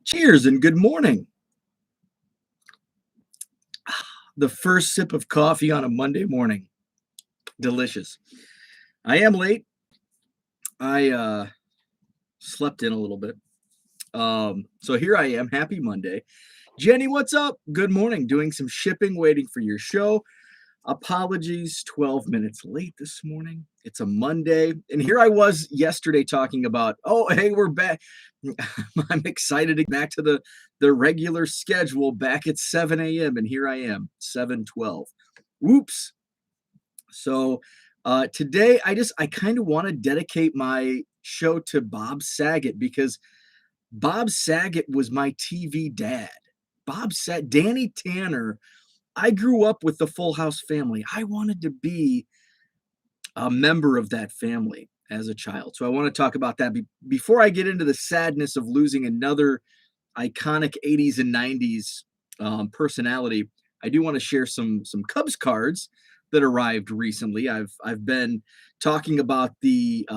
Cheers and good morning. The first sip of coffee on a Monday morning. Delicious. I am late. I slept in a little bit. So here I am. Happy Monday. Jenny, what's up? Good morning. Doing some shipping, waiting for your show. Apologies, 12 minutes late this morning. It's a Monday. And here I was yesterday talking about, oh, hey, we're back. I'm excited to get back to the regular schedule back at 7 a.m. And here I am, 7:12. Whoops. So today I kind of want to dedicate my show to Bob Saget because Bob Saget was my TV dad. Danny Tanner. I grew up with the Full House family. I wanted to be a member of that family as a child. So I want to talk about that. Before I get into the sadness of losing another iconic 80s and 90s personality, I do want to share some Cubs cards that arrived recently. I've been talking about the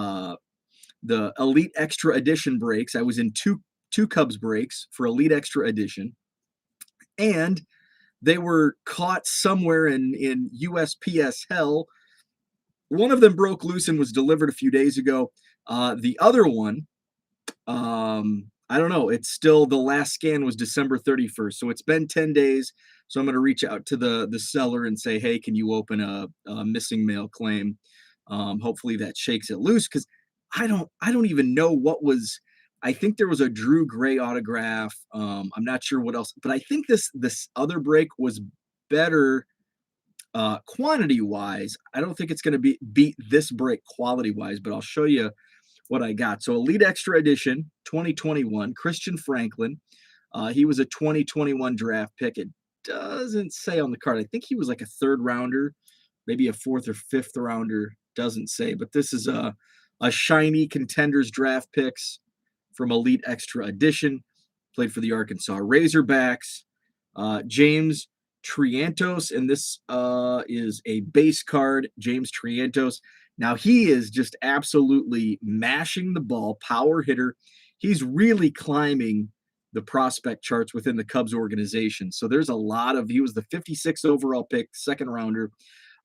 Elite Extra Edition breaks. I was in two Cubs breaks for Elite Extra Edition, and they were caught somewhere in USPS hell. One of them broke loose and was delivered a few days ago. The other one, I don't know. It's still, the last scan was December 31st. So it's been 10 days. So I'm going to reach out to the seller and say, hey, can you open a missing mail claim? Hopefully that shakes it loose, because I don't even know what was. I think there was a Drew Gray autograph. I'm not sure what else, but I think this other break was better quantity wise. I don't think it's going to beat this break quality wise, but I'll show you what I got. So Elite Extra Edition 2021, Christian Franklin. He was a 2021 draft pick. It doesn't say on the card. I think he was like a third rounder, maybe a fourth or fifth rounder. Doesn't say, but this is a shiny Contenders draft picks from Elite Extra Edition. Played for the Arkansas Razorbacks. James Triantos, and this is a base card, James Triantos. Now he is just absolutely mashing the ball, power hitter. He's really climbing the prospect charts within the Cubs organization. So there's a lot of, he was the 56th overall pick, second rounder.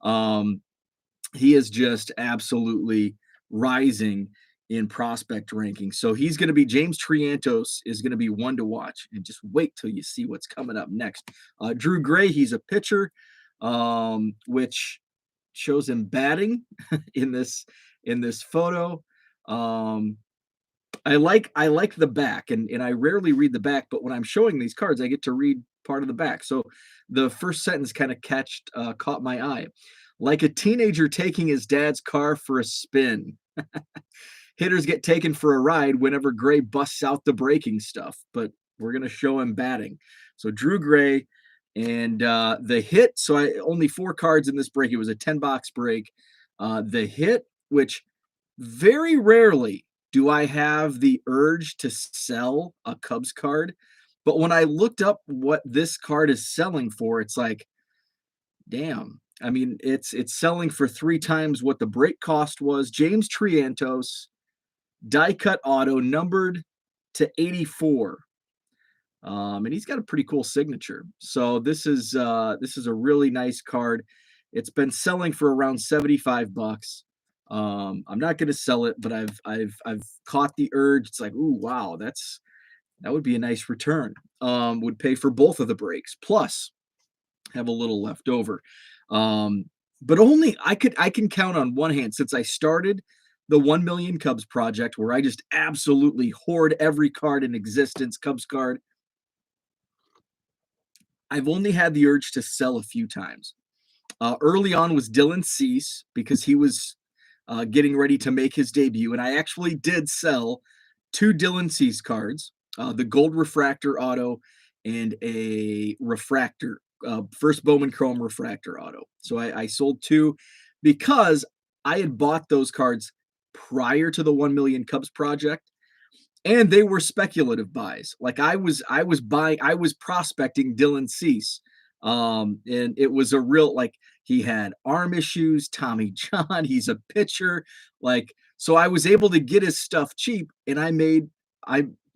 He is just absolutely rising in prospect ranking. So he's going to be, James Triantos is going to be one to watch, and just wait till you see what's coming up next. Drew Gray, he's a pitcher, which shows him batting in this photo. I like the back, and I rarely read the back, but when I'm showing these cards, I get to read part of the back. So the first sentence kind of caught my eye. Like a teenager taking his dad's car for a spin. Hitters get taken for a ride whenever Gray busts out the breaking stuff, but we're going to show him batting. So Drew Gray, and the hit. So only 4 cards in this break. It was a 10-box break. The hit, which very rarely do I have the urge to sell a Cubs card, but when I looked up what this card is selling for, it's like, damn. I mean, it's selling for 3 times what the break cost was. James Triantos, die cut auto, numbered to 84. And he's got a pretty cool signature. So this is a really nice card. It's been selling for around $75. I'm not going to sell it, but I've caught the urge. It's like, ooh, wow, that would be a nice return. Would pay for both of the breaks, plus have a little left over. But only I can count on one hand, since I started the 1 Million Cubs project, where I just absolutely hoard every card in existence, Cubs card. I've only had the urge to sell a few times. Early on was Dylan Cease, because he was getting ready to make his debut, and I actually did sell 2 Dylan Cease cards, the gold refractor auto and a refractor, first Bowman Chrome refractor auto. So I sold 2 because I had bought those cards prior to the 1 Million Cubs project, and they were speculative buys. Like I was prospecting Dylan Cease. And it was a real, like, he had arm issues, Tommy John, he's a pitcher. Like, so I was able to get his stuff cheap, and I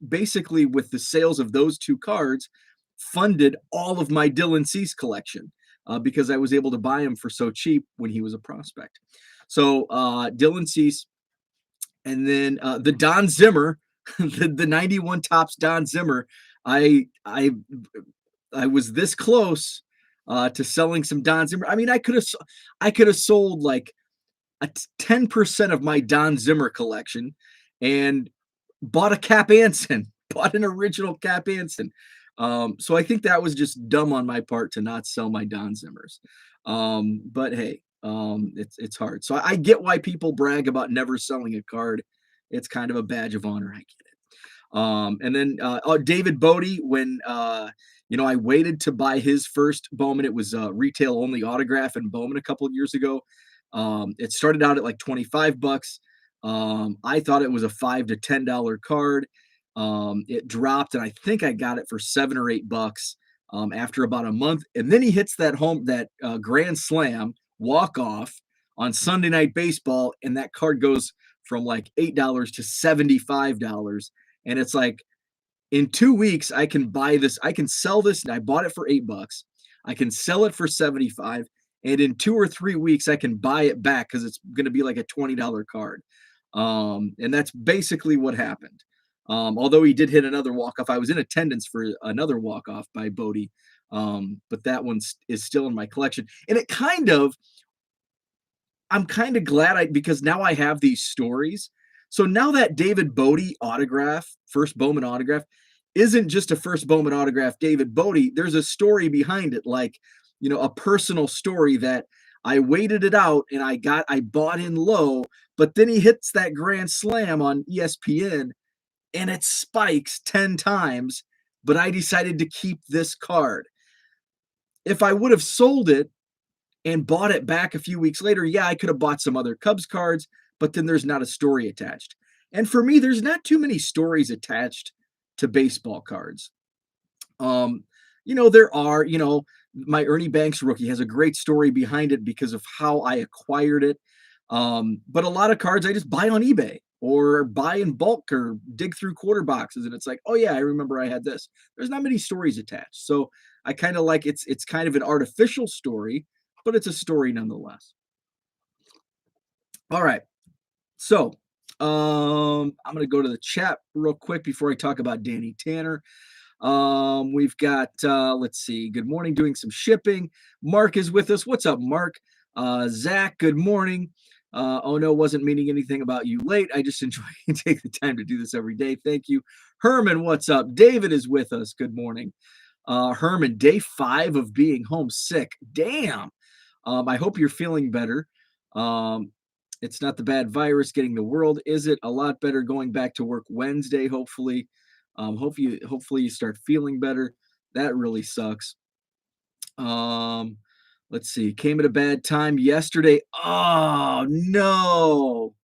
basically with the sales of those two cards, funded all of my Dylan Cease collection because I was able to buy him for so cheap when he was a prospect. So Dylan Cease, and then the Don Zimmer, the 91 Tops Don Zimmer. I I I was this close to selling some Don Zimmer. I mean, I could have sold like 10% of my Don Zimmer collection and bought a Cap Anson, bought an original Cap Anson. So I think that was just dumb on my part to not sell my Don Zimmers. But hey, it's hard. So I get why people brag about never selling a card. It's kind of a badge of honor. I get it. And then David Bodie, when I waited to buy his first Bowman. It was retail only autograph and Bowman a couple of years ago. It started out at like $25. I thought it was a $5 to $10 card. It dropped, and I think I got it for $7 or $8 after about a month. And then he hits that grand slam walk off on Sunday Night Baseball, and that card goes from like $8 to $75. And it's like, in 2 weeks, I can buy this. I can sell this, and I bought it for $8. I can sell it for 75, and in 2 or 3 weeks, I can buy it back because it's going to be like a $20 card. And that's basically what happened. Although he did hit another walk off, I was in attendance for another walk off by Bodie, but that one is still in my collection. And I'm kind of glad because now I have these stories. So now that David Bodie autograph, first Bowman autograph, isn't just a first Bowman autograph, David Bodie. There's a story behind it, like, a personal story that I waited it out and I bought in low, but then he hits that grand slam on ESPN and it spikes 10 times, but I decided to keep this card. If I would have sold it and bought it back a few weeks later, yeah, I could have bought some other Cubs cards, but then there's not a story attached. And for me, there's not too many stories attached to baseball cards. There are, my Ernie Banks rookie has a great story behind it because of how I acquired it. But a lot of cards I just buy on eBay or buy in bulk or dig through quarter boxes. And it's like, oh yeah, I remember I had this. There's not many stories attached. So I kind of like it's kind of an artificial story, but it's a story nonetheless. All right. So I'm going to go to the chat real quick before I talk about Danny Tanner. We've got, let's see, good morning, doing some shipping. Mark is with us. What's up, Mark? Zach, good morning. Oh no, wasn't meaning anything about you late. I just enjoy take the time to do this every day. Thank you. Herman, what's up? David is with us. Good morning. Herman, day 5 of being homesick. Damn. I hope you're feeling better. It's not the bad virus getting the world, is it? A lot better going back to work Wednesday, hopefully. Hopefully you start feeling better. That really sucks. Let's see. Came at a bad time yesterday. Oh no.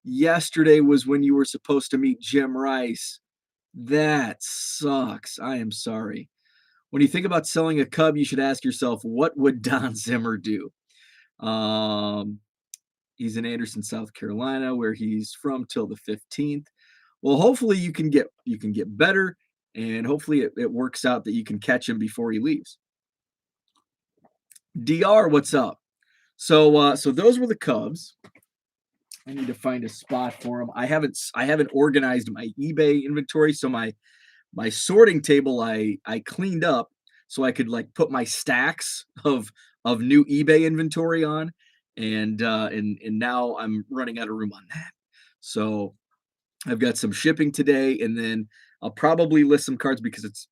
Yesterday was when you were supposed to meet Jim Rice. That sucks. I am sorry. When you think about selling a Cub, you should ask yourself, what would Don Zimmer do? He's in Anderson, South Carolina, where he's from till the 15th. Well, hopefully you can get better, and hopefully it works out that you can catch him before he leaves. DR, what's up? So those were the Cubs. I need to find a spot for them. I haven't organized my eBay inventory, so my sorting table I cleaned up so I could like put my stacks of new eBay inventory on, and now I'm running out of room on that. So I've got some shipping today, and then I'll probably list some cards because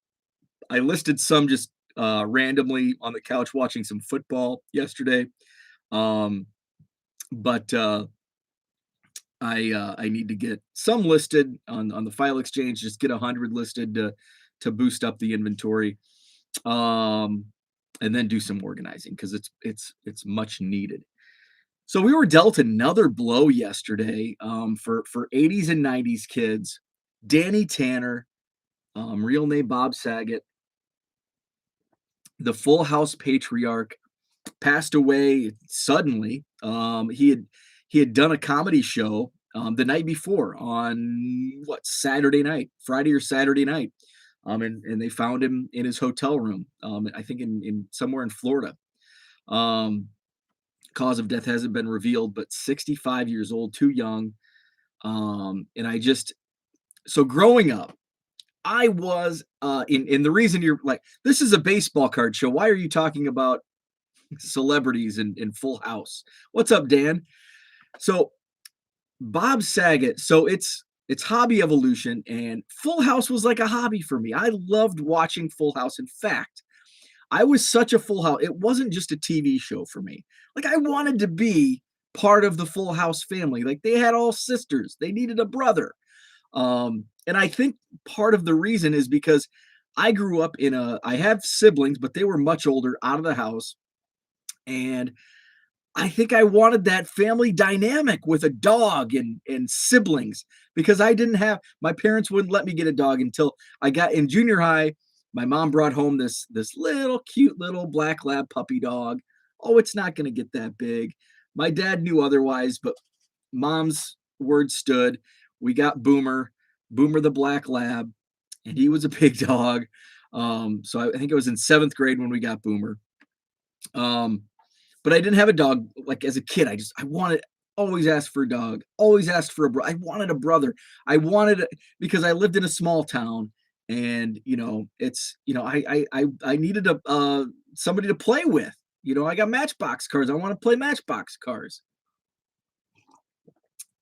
I listed some just randomly on the couch watching some football yesterday. But I need to get some listed on the file exchange, just get 100 listed to boost up the inventory. And then do some organizing because it's much needed. So we were dealt another blow yesterday for 80s and 90s kids. Danny Tanner, real name Bob Saget, the Full House patriarch, passed away suddenly. He had done a comedy show the night before on Saturday night, Friday or Saturday night. And they found him in his hotel room. I think in somewhere in Florida. Um, Cause of death hasn't been revealed, but 65 years old, too young. And I just so growing up, I was in the reason you're like, this is a baseball card show. Why are you talking about celebrities in Full House? What's up, Dan? So Bob Saget. So it's hobby evolution, and Full House was like a hobby for me. I loved watching Full House. In fact, I was such a Full House. It wasn't just a TV show for me. Like I wanted to be part of the Full House family. Like they had all sisters. They needed a brother. And I think part of the reason is because I grew up I have siblings, but they were much older, out of the house. And I think I wanted that family dynamic with a dog and siblings because I didn't have, my parents wouldn't let me get a dog until I got in junior high. My mom brought home this little cute little black lab puppy dog. Oh, it's not going to get that big. My dad knew otherwise, but mom's word stood. We got Boomer the black lab, and he was a big dog. So I think it was in 7th grade when we got Boomer. But I didn't have a dog. Like as a kid, I wanted, always asked for a dog, always asked for a brother. I wanted a brother. Because I lived in a small town, and I needed somebody to play with. I got Matchbox cars. I want to play Matchbox cars.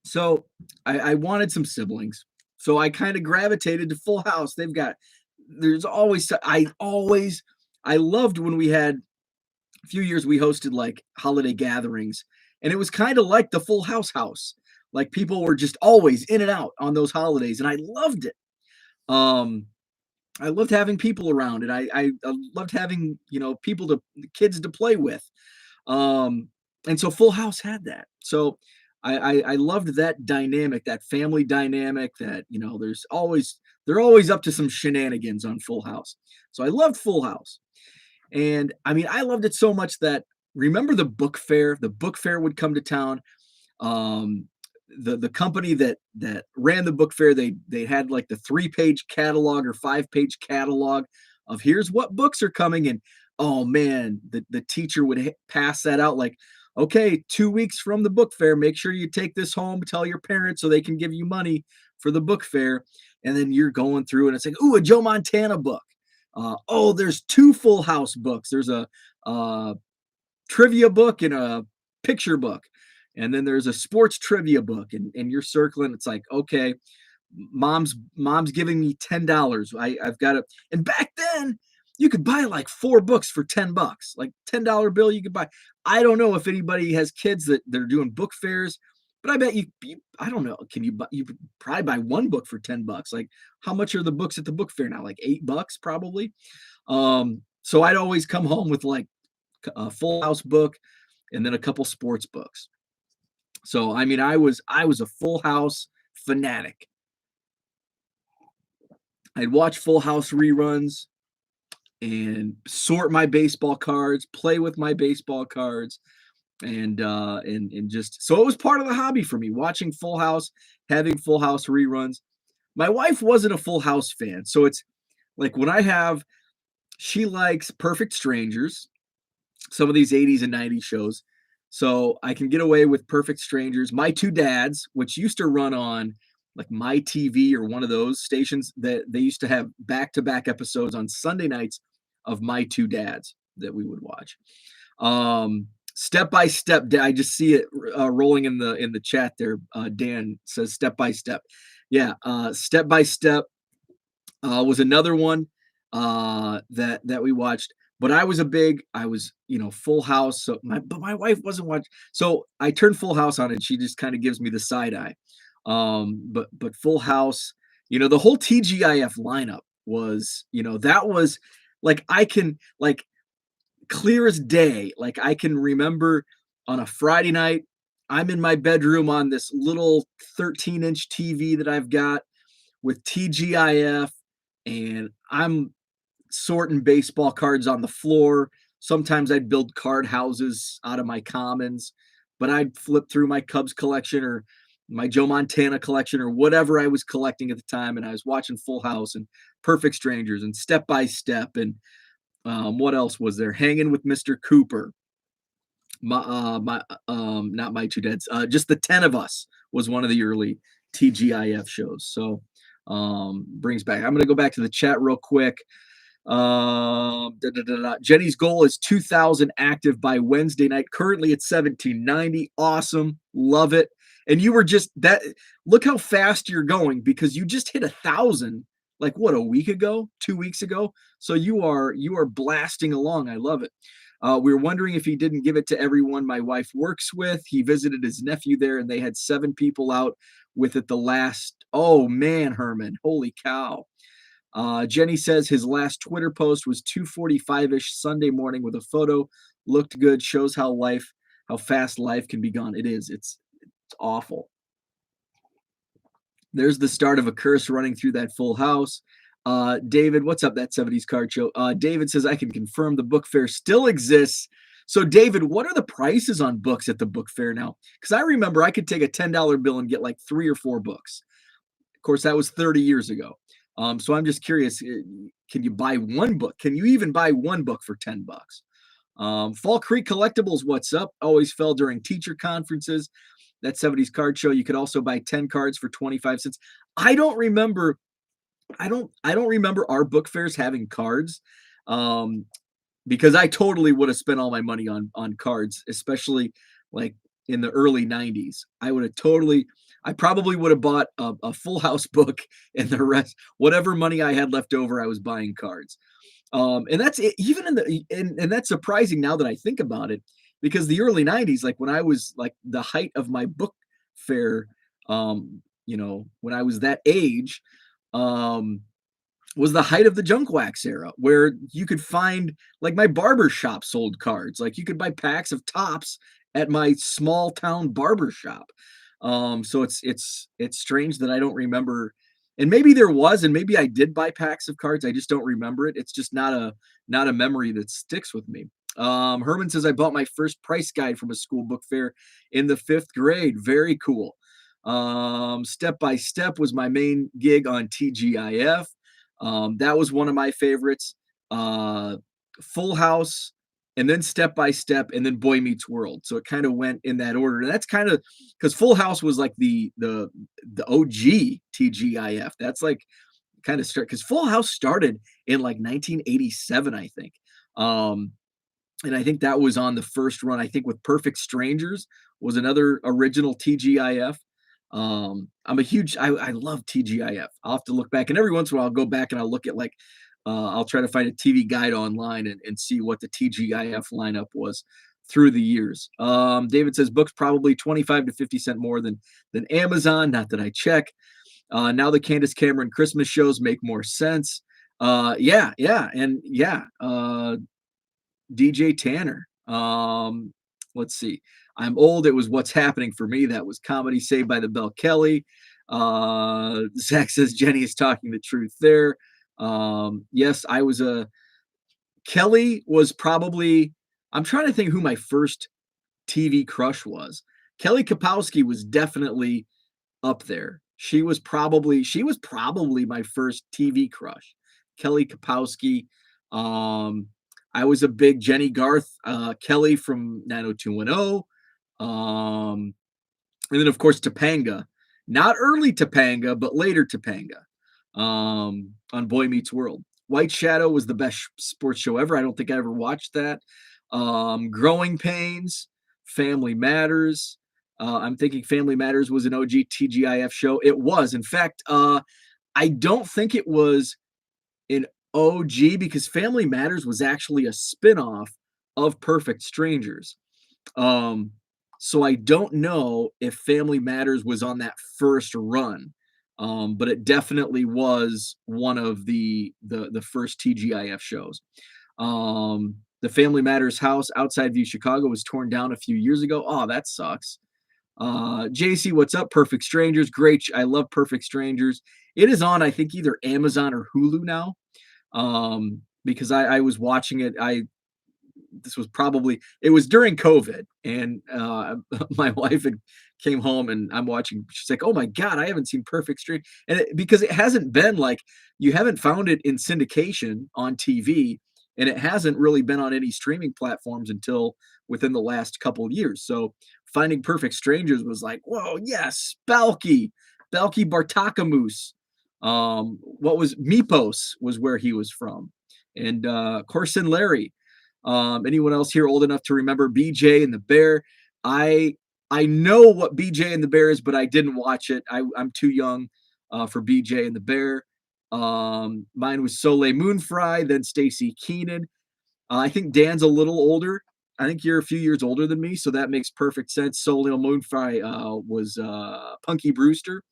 So I wanted some siblings. So I kind of gravitated to Full House. There's always, I loved when we had a few years we hosted like holiday gatherings, and it was kind of like the Full House house. Like people were just always in and out on those holidays, and I loved it. Um, I loved having people around, and I loved having kids to play with. And so Full House had that. So I loved that dynamic, that family dynamic. That they're always up to some shenanigans on Full House. So I loved Full House. And I mean, I loved it so much that remember the book fair? The book fair would come to town. Um, the company that ran the book fair, they had like the 3-page catalog or 5-page catalog of here's what books are coming. And oh man, the teacher would pass that out like, okay, 2 weeks from the book fair, make sure you take this home, tell your parents so they can give you money for the book fair. And then you're going through and it's like, ooh, a Joe Montana book. There's 2 Full House books. There's a trivia book and a picture book. And then there's a sports trivia book, and you're circling. It's like, okay, mom's giving me $10. I've got it. And back then you could buy like 4 books for $10, like $10 bill you could buy. I don't know if anybody has kids that they're doing book fairs, but I bet you I don't know. You could probably buy 1 book for $10. Like how much are the books at the book fair now? Like $8 probably. So I'd always come home with like a Full House book and then a couple sports books. So I mean, I was a Full House fanatic. I'd watch Full House reruns and sort my baseball cards, play with my baseball cards, and just so it was part of the hobby for me, watching Full House, having Full House reruns. My wife wasn't a Full House fan, so it's like she likes Perfect Strangers, some of these 80s and 90s shows. So I can get away with Perfect Strangers. My Two Dads, which used to run on like My TV or one of those stations, that they used to have back-to-back episodes on Sunday nights of My Two Dads that we would watch. Step by Step. I just see it rolling in the chat there. Dan says Step by Step. Yeah, Step by Step was another one that we watched. But I was Full House. So but my wife wasn't watching. So I turned Full House on and she just kind of gives me the side eye. But Full House, the whole TGIF lineup was, that was like, I can like clear as day. Like I can remember on a Friday night, I'm in my bedroom on this little 13-inch TV that I've got with TGIF, and I'm sorting baseball cards on the floor. Sometimes I'd build card houses out of my commons, but I'd flip through my Cubs collection or my Joe Montana collection or whatever I was collecting at the time, and I was watching Full House and Perfect Strangers and Step by Step and what else was there? Hanging with Mr. Cooper. Not My Two Dads. Just the 10 of Us was one of the early TGIF shows. So brings back. I'm gonna go back to the chat real quick. Jenny's goal is 2,000 active by Wednesday night. Currently at 1,790. Awesome, love it. And you were just that. Look how fast you're going because you just hit 1,000. Like what, a week ago, 2 weeks ago. So you are blasting along. I love it. We were wondering if he didn't give it to everyone my wife works with. He visited his nephew there, and they had 7 people out with it the last. Oh man, Herman, holy cow! Jenny says his last Twitter post was 2:45-ish Sunday morning with a photo. Looked good. Shows how fast life can be gone. It is. It's awful. There's the start of a curse running through that Full House. David, what's up, that 70s card show? David says, I can confirm the book fair still exists. So, David, what are the prices on books at the book fair now? Because I remember I could take a $10 bill and get like 3 or 4 books. Of course, that was 30 years ago. So I'm just curious, can you buy one book? Can you even buy one book for $10? Fall Creek Collectibles, what's up? Always fell during teacher conferences. That 70s card show, you could also buy 10 cards for 25 cents. I don't remember our book fairs having cards, because I totally would have spent all my money on cards, especially like in the early 90s. I probably would have bought a Full House book, and the rest, whatever money I had left over, I was buying cards. And that's it, even and that's surprising now that I think about it, because the early 90s, like when I was like the height of my book fair, when I was that age, was the height of the junk wax era, where you could find, like, my barber shop sold cards. Like you could buy packs of Tops at my small town barber shop. So it's strange that I don't remember, and maybe there was, and maybe I did buy packs of cards. I just don't remember it. It's just not a memory that sticks with me. Herman says, I bought my first price guide from a school book fair in the 5th grade. Very cool. Step by Step was my main gig on TGIF. That was one of my favorites. Full House, and then Step by Step, and then Boy Meets World. So it kind of went in that order. And that's kind of because Full House was like the OG TGIF. That's like kind of start, because Full House started in like 1987, I think. And I think that was on the first run. I think with Perfect Strangers was another original TGIF. I'm a huge, I love TGIF. I'll have to look back, and every once in a while I'll go back and I'll look at like, I'll try to find a TV guide online and see what the TGIF lineup was through the years. David says books probably 25 to 50 cents more than Amazon. Not that I check. Now the Candace Cameron Christmas shows make more sense. Yeah. DJ Tanner. Let's see. I'm old. It was What's Happening for Me. That was comedy. Saved by the Bell Kelly. Zach says Jenny is talking the truth there. Yes, I was Kelly was probably, I'm trying to think who my first TV crush was. Kelly Kapowski was definitely up there. She was probably my first TV crush. Kelly Kapowski. I was a big Jenny Garth, Kelly from 90210. And then, of course, Topanga. Not early Topanga, but later Topanga, on Boy Meets World. White Shadow was the best sports show ever. I don't think I ever watched that. Growing Pains, Family Matters. I'm thinking Family Matters was an OG TGIF show. It was. In fact, I don't think it was an OG, because Family Matters was actually a spinoff of Perfect Strangers. So I don't know if Family Matters was on that first run, but it definitely was one of the first TGIF shows. The Family Matters house outside View, Chicago was torn down a few years ago. Oh, that sucks. JC, what's up? Perfect Strangers, great. I love Perfect Strangers. It is on, I think, either Amazon or Hulu now. Because I was watching it. this was probably it was during COVID, and my wife had came home, and I'm watching. She's like, "Oh my god, I haven't seen Perfect Stranger," and because it hasn't been like you haven't found it in syndication on TV, and it hasn't really been on any streaming platforms until within the last couple of years. So finding Perfect Strangers was like, whoa, yes, Balky Bartakamoose. What was Mipos was where he was from, and Corson Larry. Anyone else here old enough to remember BJ and the Bear? I I know what BJ and the Bear is, but I didn't watch it. I'm too young for BJ and the Bear. Mine was Soleil Moonfry, then Stacy Keenan. I think Dan's a little older. I think you're a few years older than me, so that makes perfect sense. Soleil Moonfry was Punky Brewster.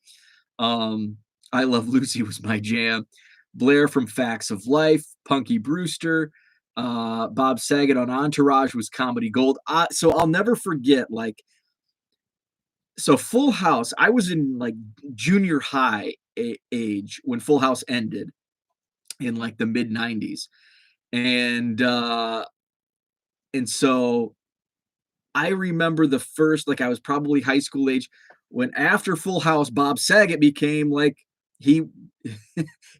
Um, I Love Lucy was my jam. Blair from Facts of Life, Punky Brewster, Bob Saget on Entourage was comedy gold. So I'll never forget, like, so Full House. I was in like junior high age when Full House ended in like the mid '90s, and so I remember the first, like, I was probably high school age when after Full House, Bob Saget became like he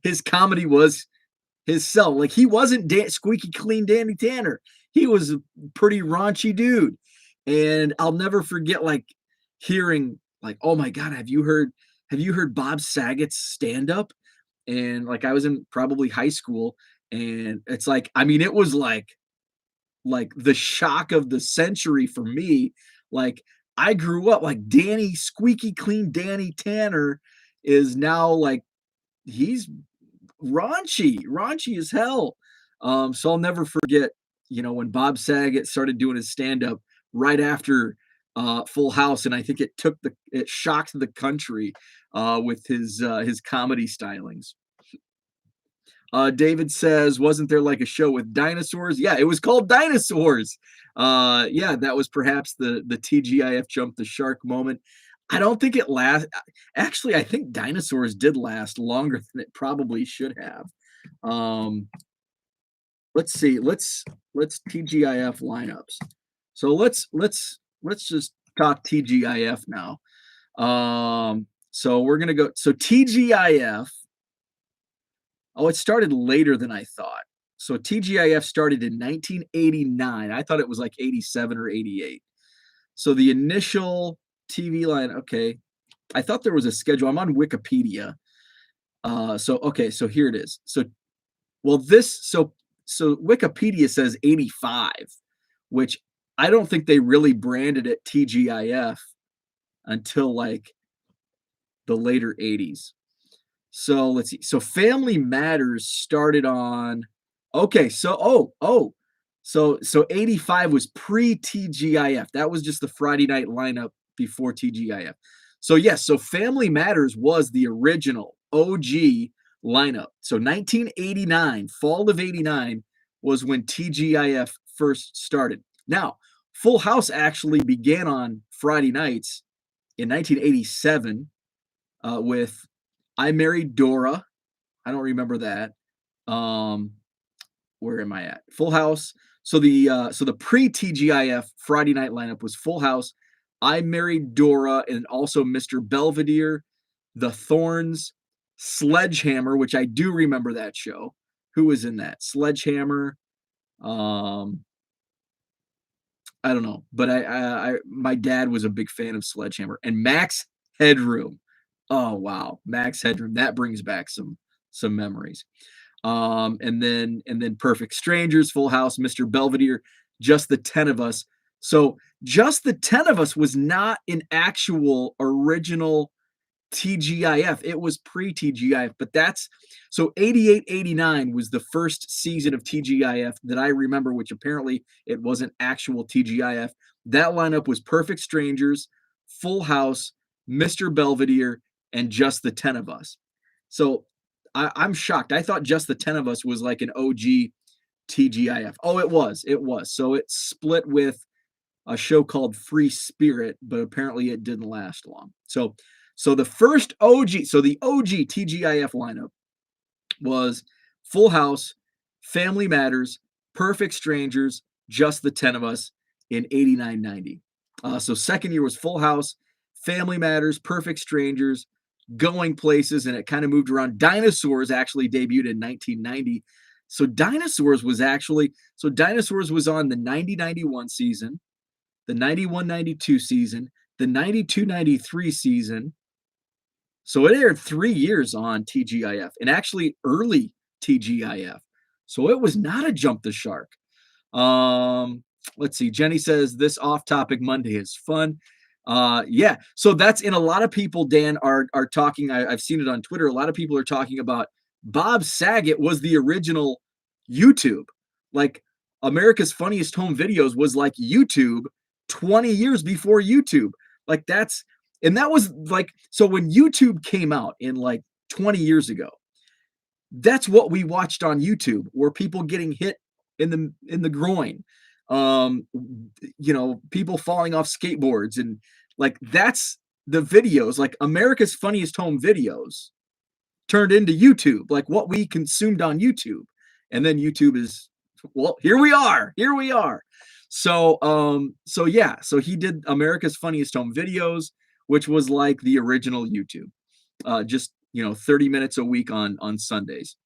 his comedy was his self. Like he wasn't squeaky clean Danny Tanner. He was a pretty raunchy dude. And I'll never forget like hearing like, oh my God, have you heard Bob Saget's stand-up? And like I was in probably high school, and it's like, I mean, it was like the shock of the century for me. Like I grew up like Danny squeaky clean Danny Tanner is now like he's raunchy as hell. So I'll never forget, when Bob Saget started doing his stand up right after Full House, and I think it shocked the country with his comedy stylings. David says, wasn't there like a show with dinosaurs? Yeah, it was called Dinosaurs. Yeah, that was perhaps the TGIF jump the shark moment. I don't think it last. Actually, I think Dinosaurs did last longer than it probably should have. Um, let's see. Let's TGIF lineups. So let's just talk TGIF now. So we're gonna go. So TGIF. Oh, it started later than I thought. So TGIF started in 1989. I thought it was like 87 or 88. So the initial TV line, okay. I thought there was a schedule. I'm on Wikipedia. So here it is. So Wikipedia says 85, which I don't think they really branded it TGIF until like the later 80s. So let's see. So Family Matters started on. Okay, so 85 was pre TGIF. That was just the Friday night lineup before TGIF. So yes, so Family Matters was the original OG lineup. So 1989, fall of 89 was when TGIF first started. Now, Full House actually began on Friday nights in 1987 with I Married Dora. I don't remember that. Where am I at? Full House. So the pre-TGIF Friday night lineup was Full House, I Married Dora, and also Mr. Belvedere, The Thorns, Sledgehammer, which I do remember that show. Who was in that? Sledgehammer. Um, I don't know, but I my dad was a big fan of Sledgehammer and Max Headroom. Oh wow, Max Headroom. That brings back some memories. And then Perfect Strangers, Full House, Mr. Belvedere, Just the 10 of Us. So Just the 10 of Us was not an actual original TGIF. It was pre-TGIF, but that's so 88, 89 was the first season of TGIF that I remember, which apparently it wasn't actual TGIF. That lineup was Perfect Strangers, Full House, Mr. Belvedere, and Just the 10 of Us. So I'm shocked. I thought Just the 10 of Us was like an OG TGIF. Oh, it was. It was. So it split with a show called Free Spirit, but apparently it didn't last long. So the first OG, so the OG TGIF lineup was Full House, Family Matters, Perfect Strangers, Just the 10 of Us in 89, 90. So second year was Full House, Family Matters, Perfect Strangers, Going Places, and it kind of moved around. Dinosaurs actually debuted in 1990. So Dinosaurs was on the 90-91 season, the 91-92 season, the 92-93 season. So it aired 3 years on TGIF, and actually early TGIF. So it was not a jump the shark. Let's see. Jenny says this off-topic Monday is fun. Yeah. So that's in a lot of people, Dan, are talking. I've seen it on Twitter. A lot of people are talking about Bob Saget was the original YouTube. Like America's Funniest Home Videos was like YouTube 20 years before YouTube. Like that was like, so when YouTube came out in like 20 years ago, that's what we watched on YouTube, were people getting hit in the groin, people falling off skateboards, and like that's the videos. Like America's Funniest Home Videos turned into YouTube, like what we consumed on YouTube, and then YouTube is, well, here we are. So yeah, so he did America's Funniest Home Videos, which was like the original YouTube, just 30 minutes a week on Sundays.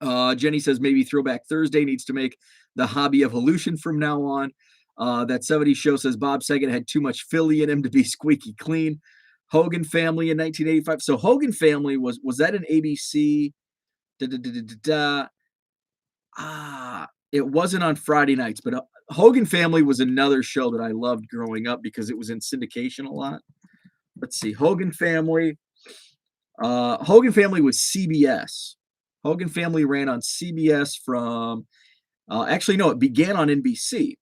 Jenny says maybe Throwback Thursday needs to make the hobby evolution from now on. That 70s show says Bob Saget had too much Philly in him to be squeaky clean. Hogan Family in 1985. So Hogan Family was that an ABC? It wasn't on Friday nights, but Hogan Family was another show that I loved growing up because it was in syndication a lot. Let's see. Hogan Family was CBS. Hogan Family ran on CBS from, it began on NBC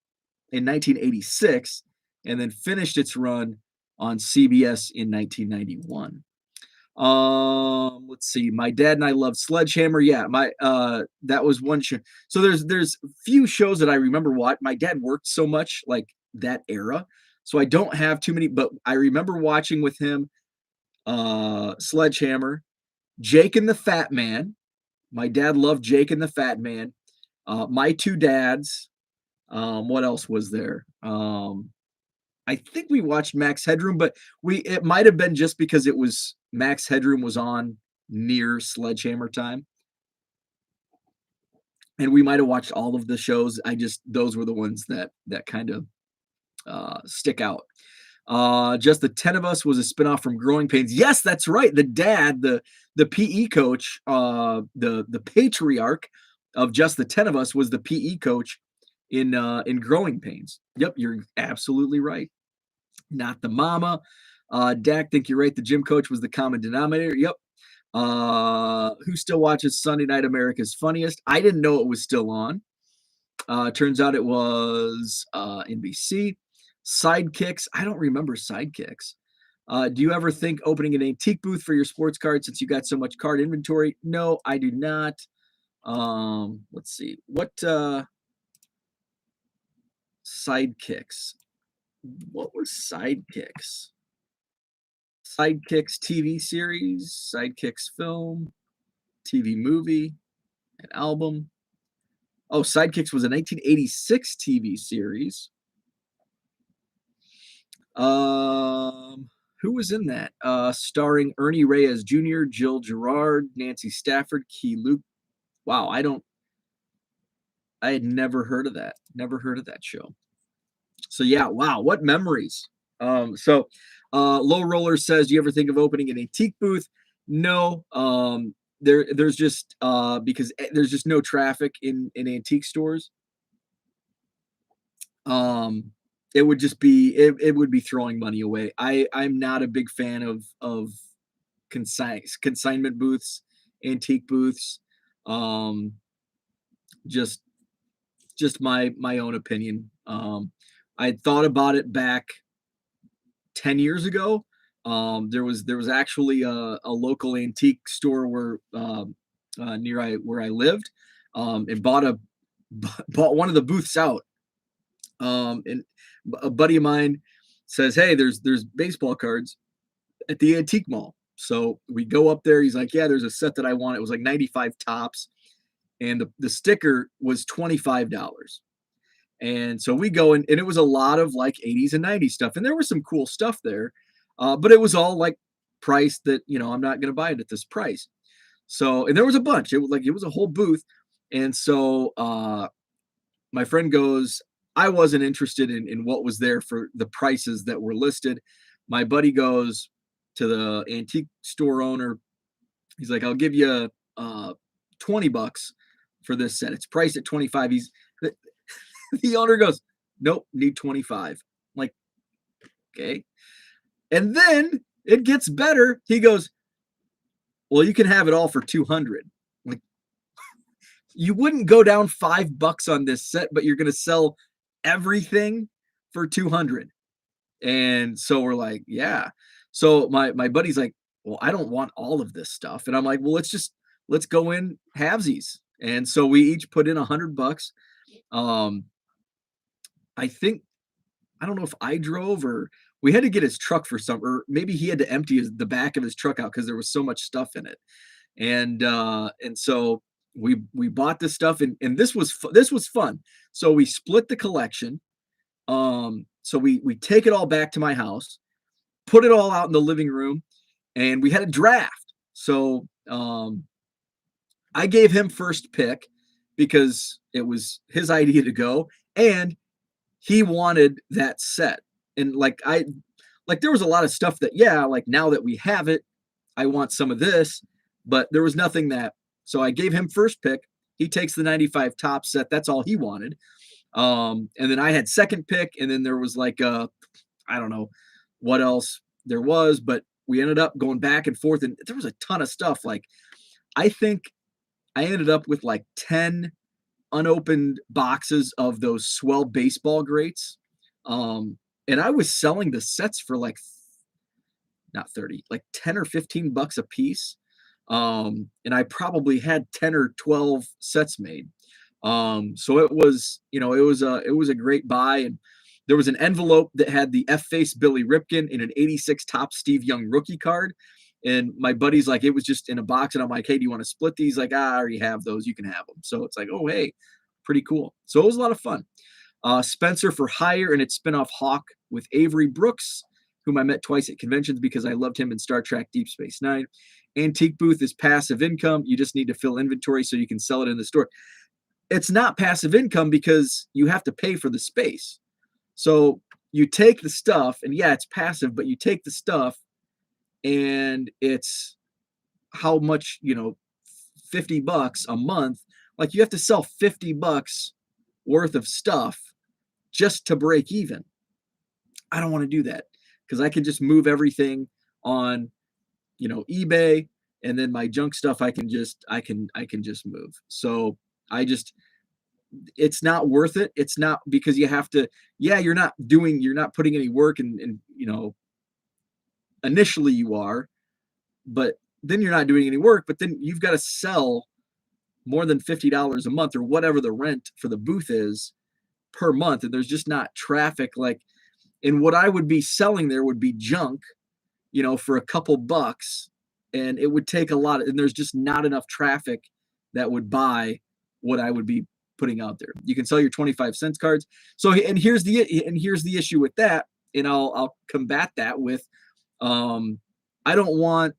in 1986 and then finished its run on CBS in 1991. Let's see. My dad and I loved Sledgehammer. Yeah, that was one show. So there's few shows that I remember what my dad worked so much like that era. So I don't have too many, but I remember watching with him Sledgehammer, Jake and the Fat Man. My dad loved Jake and the Fat Man. My Two Dads. What else was there? I think we watched Max Headroom, but it might have been just because it was Max Headroom was on near Sledgehammer time. And we might have watched all of the shows. Those were the ones that kind of stick out. Just the 10 of Us was a spinoff from Growing Pains. Yes, that's right. The dad, the PE coach, the patriarch of Just the 10 of Us was the PE coach in Growing Pains. Yep, you're absolutely right. Not the mama. Dak, think you're right. The gym coach was the common denominator. Yep. Who still watches Sunday Night America's Funniest? I didn't know it was still on. Turns out it was NBC. Sidekicks. I don't remember Sidekicks. Do you ever think opening an antique booth for your sports cards since you got so much card inventory? No, I do not. Let's see. What Sidekicks? What was Sidekicks? Sidekicks TV series, Sidekicks film, TV movie, an album. Oh, Sidekicks was a 1986 TV series. Who was in that? Starring Ernie Reyes Jr., Jill Gerard, Nancy Stafford, Key Luke. Wow, I had never heard of that. Never heard of that show. So yeah, wow, what memories. Low Roller says, do you ever think of opening an antique booth? No. There's just because there's just no traffic in antique stores. It would just be it would be throwing money away. I'm not a big fan of consignment booths, antique booths. Just my own opinion. I thought about it back 10 years ago. There was actually a local antique store where where I lived, and bought one of the booths out. And a buddy of mine says, "Hey, there's baseball cards at the antique mall." So we go up there. He's like, "Yeah, there's a set that I want." It was like 95 tops, and the sticker was $25. And so we go and it was a lot of like 80s and 90s stuff. And there was some cool stuff there. But it was all like priced that, I'm not going to buy it at this price. So, and there was a bunch. It was a whole booth. And so my friend goes, I wasn't interested in what was there for the prices that were listed. My buddy goes to the antique store owner. He's like, I'll give you $20 for this set. It's priced at 25. The owner goes, nope, need 25. I'm like, okay. And then it gets better. He goes, well, you can have it all for 200. Like, you wouldn't go down $5 on this set, but you're going to sell everything for 200. And so we're like, yeah. So my buddy's like, well, I don't want all of this stuff. And I'm like, well, let's go in halvesies. And so we each put in $100. I think, I don't know if I drove or we had to get his truck for some, or maybe he had to empty the back of his truck out because there was so much stuff in it. And so we bought this stuff and this was fun. So we split the collection. So we take it all back to my house, put it all out in the living room, and we had a draft. So I gave him first pick because it was his idea to go, and he wanted that set. And like there was a lot of stuff that, like now that we have it, I want some of this, but there was nothing that, so I gave him first pick. He takes the 95 top set. That's all he wanted. And then I had second pick, and then there was like I don't know what else there was, but we ended up going back and forth, and there was a ton of stuff. Like, I think I ended up with like 10 unopened boxes of those swell baseball greats. And I was selling the sets for like not 30, like 10 or $15 a piece. And I probably had 10 or 12 sets made. So it was, it was a great buy. And there was an envelope that had the F-face Billy Ripken in an 86 top Steve Young rookie card. And my buddy's like, it was just in a box. And I'm like, hey, do you want to split these? Like, I already have those. You can have them. So it's like, oh, hey, pretty cool. So it was a lot of fun. Spencer for Hire and its spinoff Hawk with Avery Brooks, whom I met twice at conventions because I loved him in Star Trek Deep Space Nine. Antique booth is passive income. You just need to fill inventory so you can sell it in the store. It's not passive income because you have to pay for the space. So you take the stuff, and yeah, it's passive, but you take the stuff and it's how much, $50 a month. Like, you have to sell $50 worth of stuff just to break even. I don't want to do that because I can just move everything on, eBay, and then my junk stuff I can just move. So it's not worth it. It's not, because you have to, you're not putting any work and initially you are, but then you're not doing any work, but then you've got to sell more than $50 a month or whatever the rent for the booth is per month. And there's just not traffic. Like, and what I would be selling there would be junk, for a couple bucks, and it would take a lot and there's just not enough traffic that would buy what I would be putting out there. You can sell your 25-cent cards. So, and here's the issue with that. And I'll combat that with, you don't want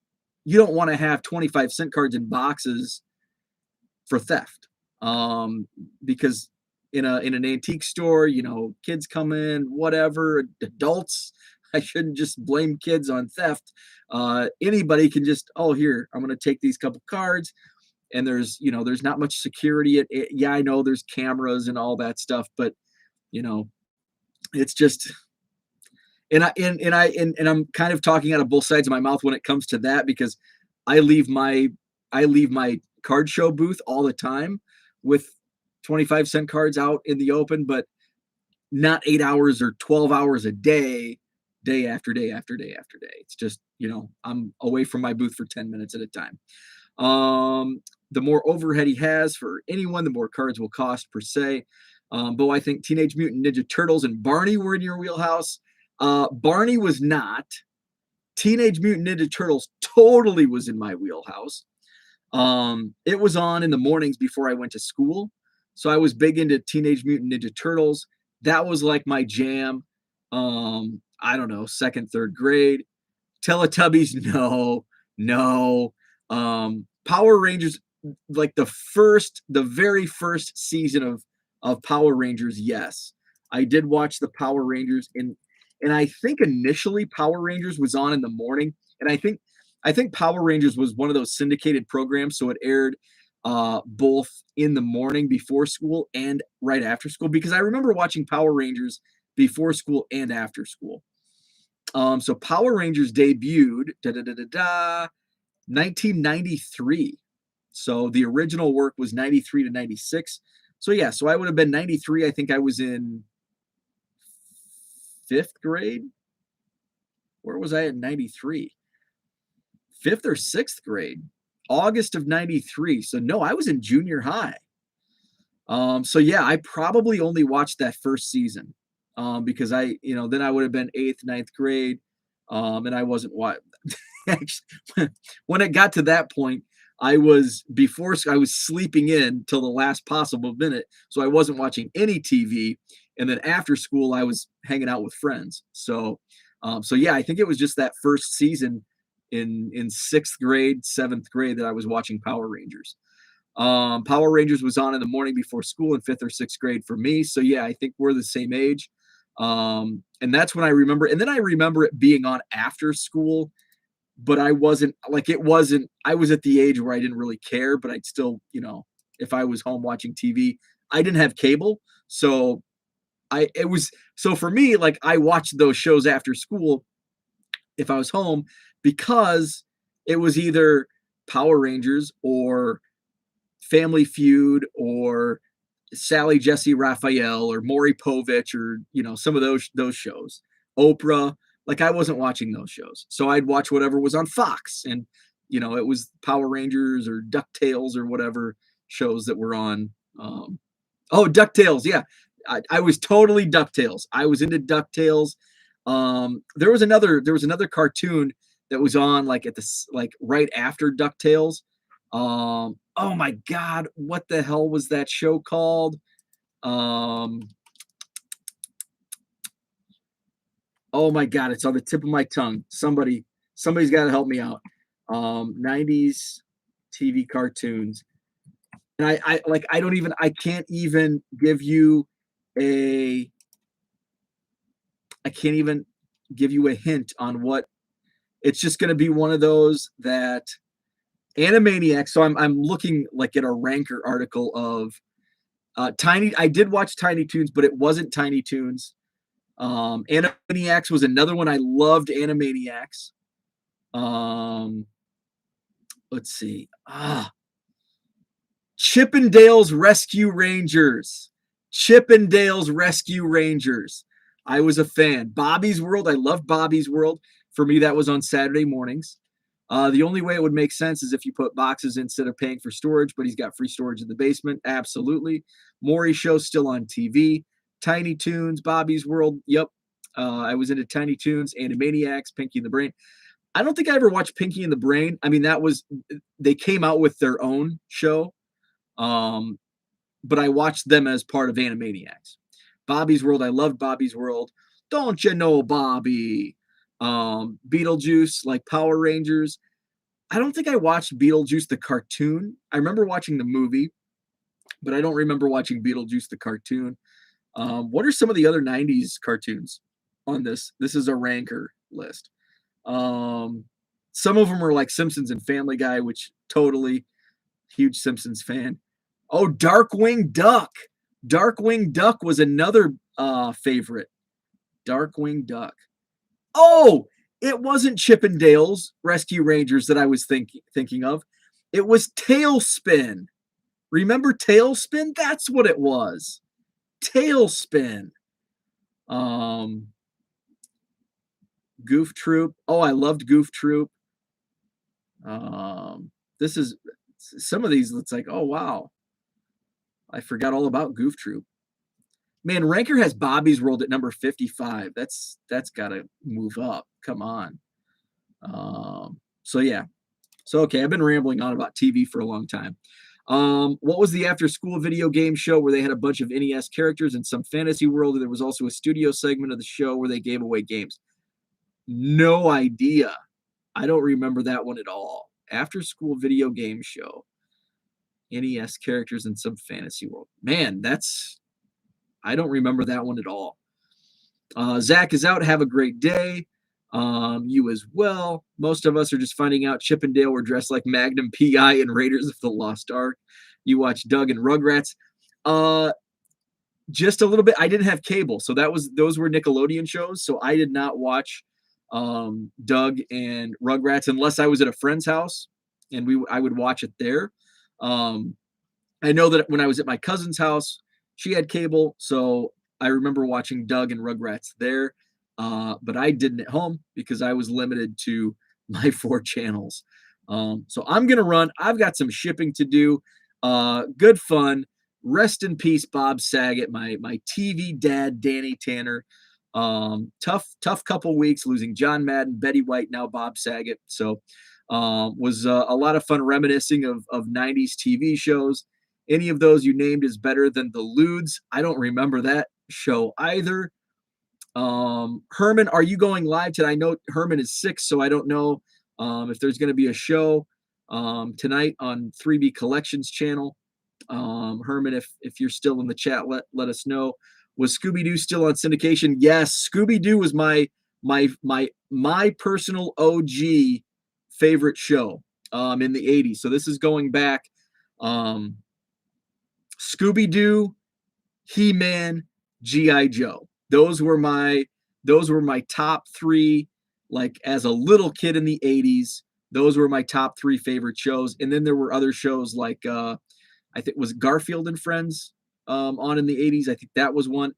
to have 25-cent cards in boxes for theft. Because in an antique store, kids come in, whatever, adults, I shouldn't just blame kids on theft. Anybody can just, oh, here, I'm going to take these couple cards. And there's not much security. Yeah, I know there's cameras and all that stuff, but it's just, and I'm kind of talking out of both sides of my mouth when it comes to that, because I leave my card show booth all the time with 25-cent cards out in the open, but not 8 hours or 12 hours a day after day after day after day. It's just, I'm away from my booth for 10 minutes at a time. The more overhead he has for anyone, the more cards will cost per se. But I think Teenage Mutant Ninja Turtles and Barney were in your wheelhouse. Barney was not. Teenage Mutant Ninja Turtles totally was in my wheelhouse. It was on in the mornings before I went to school. So I was big into Teenage Mutant Ninja Turtles. That was like my jam. I don't know, second, third grade. Teletubbies, no, no. Power Rangers, like the very first season of Power Rangers, yes. I did watch the Power Rangers and I think initially Power Rangers was on in the morning. And I think Power Rangers was one of those syndicated programs, so it aired both in the morning before school and right after school, because I remember watching Power Rangers before school and after school. So Power Rangers debuted 1993. So the original work was 93 to 96. So yeah, so I would have been 93. I think I was in fifth grade. Where was I in 93? Fifth or sixth grade. August of 93. So no, I was in junior high. So yeah, I probably only watched that first season. Because then I would have been eighth, ninth grade. And I wasn't what actually when it got to that point, I was sleeping in till the last possible minute. So I wasn't watching any TV. And then after school, I was hanging out with friends. So yeah, I think it was just that first season in sixth grade, seventh grade that I was watching Power Rangers. Power Rangers was on in the morning before school in fifth or sixth grade for me. So yeah, I think we're the same age. And that's when I remember, and then I remember it being on after school, but I was at the age where I didn't really care, but I'd still, if I was home watching TV, I didn't have cable. So for me, like I watched those shows after school if I was home because it was either Power Rangers or Family Feud or Sally Jesse Raphael or Maury Povich or some of those shows. Oprah, like I wasn't watching those shows. So I'd watch whatever was on Fox, and it was Power Rangers or DuckTales or whatever shows that were on. DuckTales, yeah. I was totally DuckTales. I was into DuckTales. There was another cartoon that was on like right after DuckTales. Oh my God, what the hell was that show called? Oh my God, it's on the tip of my tongue. Somebody's got to help me out. 90s TV cartoons. And I can't even give you a hint on what. It's just going to be one of those that Animaniacs. So I'm looking like at a ranker article of I did watch Tiny Toons, but it wasn't Tiny Toons. Animaniacs was another one. I loved Animaniacs. Let's see. Chippendales Rescue Rangers. Chippendales Rescue Rangers. I was a fan. Bobby's World. I loved Bobby's World. For me, that was on Saturday mornings. The only way it would make sense is if you put boxes instead of paying for storage, but he's got free storage in the basement. Absolutely. Maury Show still on TV. Tiny Toons, Bobby's World. Yep. I was into Tiny Toons, Animaniacs, Pinky and the Brain. I don't think I ever watched Pinky and the Brain. I mean, they came out with their own show. But I watched them as part of Animaniacs. Bobby's World. I loved Bobby's World. Don't you know Bobby? Beetlejuice, like Power Rangers. I don't think I watched Beetlejuice the cartoon. I remember watching the movie, but I don't remember watching Beetlejuice the cartoon. What are some of the other 90s cartoons on this? This is a ranker list. Some of them are like Simpsons and Family Guy, which totally huge Simpsons fan. Oh, Darkwing Duck. Darkwing Duck was another favorite. Darkwing Duck. Oh, it wasn't Chippendales Rescue Rangers that I was thinking of. It was Tailspin. Remember Tailspin? That's what it was. Tailspin. Goof Troop. Oh, I loved Goof Troop. This is some of these. It's like, oh wow, I forgot all about Goof Troop. Man, Ranker has Bobby's World at number 55. That's got to move up. Come on. So yeah. So okay, I've been rambling on about TV for a long time. What was the after school video game show where they had a bunch of NES characters in some fantasy world? And there was also a studio segment of the show where they gave away games. No idea. I don't remember that one at all. After school video game show. NES characters in some fantasy world. Man, I don't remember that one at all. Zach is out. Have a great day. You as well. Most of us are just finding out Chip and Dale were dressed like Magnum PI and Raiders of the Lost Ark. You watch Doug and Rugrats. Just a little bit. I didn't have cable, so those were Nickelodeon shows. So I did not watch Doug and Rugrats unless I was at a friend's house, and I would watch it there. I know that when I was at my cousin's house, she had cable, so I remember watching Doug and Rugrats there. But I didn't at home because I was limited to my 4 channels. So I'm going to run. I've got some shipping to do. Good fun. Rest in peace, Bob Saget, my TV dad, Danny Tanner. Tough couple weeks losing John Madden, Betty White, now Bob Saget. So was a lot of fun reminiscing of 90s TV shows. Any of those you named is better than the Ludes. I don't remember that show either. Herman, are you going live today? I know Herman is sick, so I don't know if there's going to be a show tonight on 3B Collections channel. Herman, if you're still in the chat, let us know. Was Scooby-Doo still on syndication? Yes, Scooby-Doo was my personal OG favorite show in the 80s. So this is going back Scooby-Doo, He-Man, G.I. Joe. Those were my top 3, like as a little kid in the 80s. Those were my top 3 favorite shows. And then there were other shows like I think it was Garfield and Friends on in the 80s. I think that was one.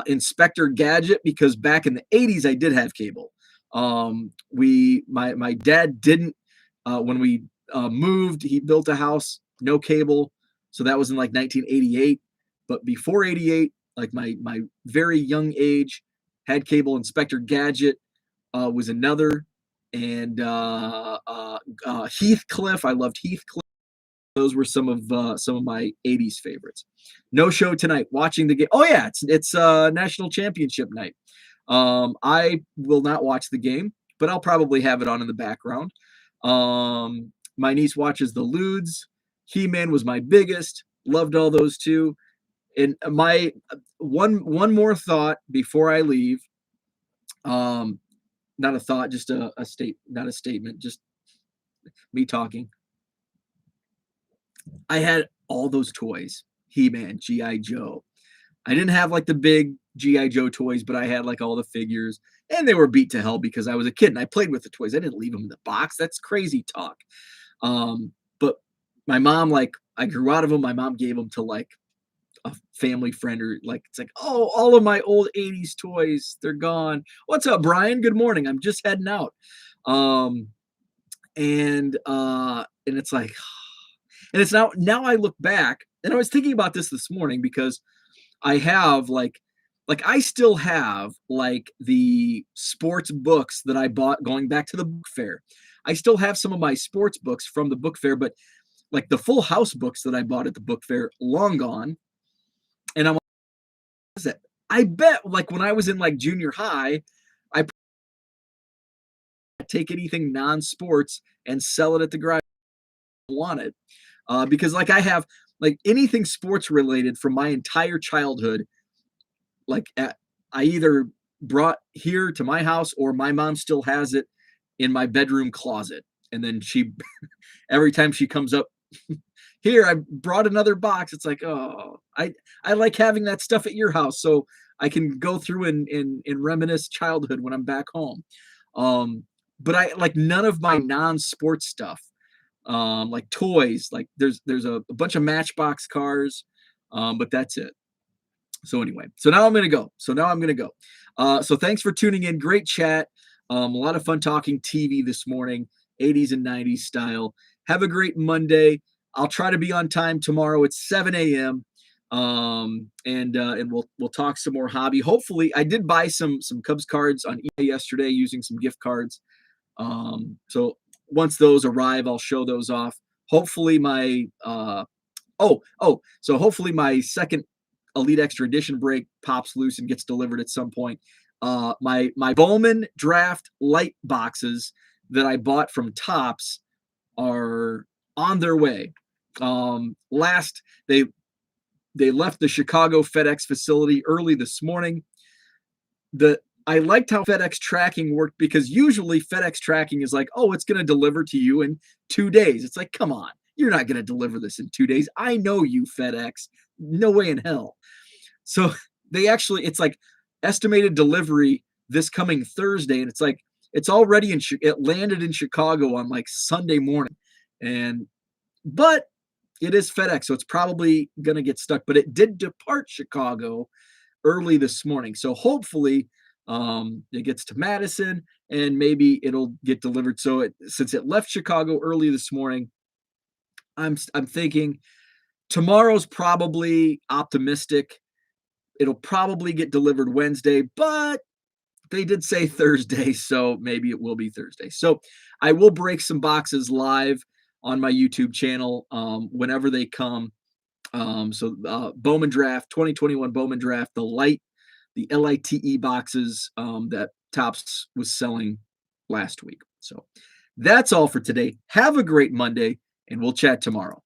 Inspector Gadget, because back in the 80s I did have cable. My dad didn't when we moved, he built a house, no cable. So that was in like 1988. But before 88, like my very young age, had cable. Inspector Gadget was another. And Heathcliff, I loved Heathcliff. Those were some of my 80s favorites. No show tonight. Watching the game. Oh yeah, it's national championship night. I will not watch the game, but I'll probably have it on in the background. My niece watches the Ludes. He-Man was my biggest. Loved all those too. And my one more thought before I leave. Not a thought, just a not a statement, just me talking. I had all those toys, He-Man, G.I. Joe. I didn't have like the big G.I. Joe toys, but I had like all the figures, and they were beat to hell because I was a kid and I played with the toys. I didn't leave them in the box. That's crazy talk. But my mom, like, I grew out of them. My mom gave them to like a family friend, or like, it's like, oh, all of my old 80s toys, they're gone. What's up, Brian? Good morning. I'm just heading out. And it's like, and it's now I look back, and I was thinking about this morning because I have like I still have like the sports books that I bought going back to the book fair. I still have some of my sports books from the book fair, but like the Full House books that I bought at the book fair, long gone. And I'm like, what is that? I bet like when I was in like junior high, I take anything non-sports and sell it at the garage. I want it. Because like I have like anything sports related from my entire childhood, like I either brought here to my house or my mom still has it in my bedroom closet. And then she, every time she comes up, here, I brought another box. It's like, oh, I like having that stuff at your house so I can go through and reminisce childhood when I'm back home. But I like none of my non-sports stuff. Like toys, like there's a bunch of Matchbox cars, but that's it. So anyway, so now I'm gonna go. So thanks for tuning in. Great chat. A lot of fun talking TV this morning, 80s and 90s style. Have a great Monday. I'll try to be on time tomorrow at 7 a.m. And we'll talk some more hobby. Hopefully, I did buy some Cubs cards on eBay yesterday using some gift cards. So once those arrive, I'll show those off. hopefully my so hopefully my second Elite Extra Edition break pops loose and gets delivered at some point. My Bowman Draft light boxes that I bought from Tops are on their way. Last they left the Chicago FedEx facility early this morning. I liked how FedEx tracking worked because usually FedEx tracking is like, oh, it's going to deliver to you in 2 days. It's like, come on, you're not going to deliver this in 2 days. I know you, FedEx. No way in hell. So it's like estimated delivery this coming Thursday, and it's like it's already it landed in Chicago on like Sunday morning, but it is FedEx, so it's probably going to get stuck. But it did depart Chicago early this morning, so hopefully it gets to Madison and maybe it'll get delivered. So since it left Chicago early this morning, I'm thinking tomorrow's probably optimistic. It'll probably get delivered Wednesday, but they did say Thursday, so maybe it will be Thursday. So I will break some boxes live on my YouTube channel whenever they come. Bowman Draft, 2021 Bowman Draft, the LITE boxes that Topps was selling last week. So that's all for today. Have a great Monday, and we'll chat tomorrow.